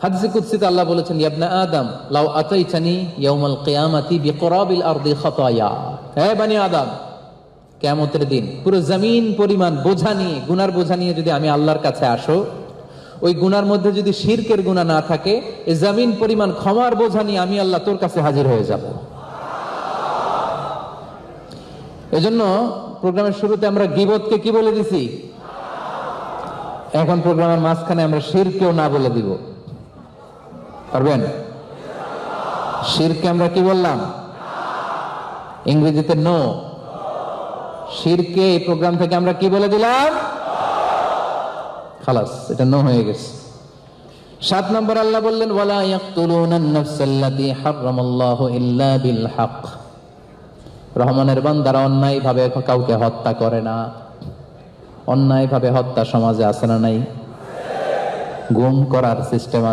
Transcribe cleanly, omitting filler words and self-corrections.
হাদিসে কুদসিতে আল্লাহ বলেছেন, ইয়া ইবনা আদম লাউ আতাইতানি ইয়াউমাল কিয়ামাতি বিকরাবিল আরদি খাতায়া। হে বনি আদম, কিয়ামতের দিন পুরো জমিন পরিমাণ বোঝা নিয়ে, গুনার বোঝা নিয়ে যদি আমি আল্লাহর কাছে আসো, ওই গুনার মধ্যে যদি শিরকের গুনাহ না থাকে, এই জমিন পরিমাণ ক্ষমার বোঝা নিয়ে আমি আল্লাহ তোর কাছে হাজির হয়ে যাব। এজন্য প্রোগ্রামের শুরুতে আমরা গীবতকে কি বলে দিছি, এখন প্রোগ্রামের মাঝখানে আমরা শিরকেও না বলে দিব। পারবেন? শিরকে আমরা কি বললাম? ইংরেজিতে নো। শিরকে এই প্রোগ্রাম থেকে আমরা কি বলে দিলাম? খালাস, এটা নো হয়ে গেছে। 7 নম্বর আল্লাহ বললেন, ওয়ালা ইয়াকতুলুনান নাফসাল্লাতী হারামাল্লাহু ইল্লা বিল হক। রহমানের বান্দারা অন্যায় ভাবে কাউকে হত্যা করে না। অন্যায় ভাবে হত্যা সমাজে আছে না নাই? গুম করার সিস্টেম আছে।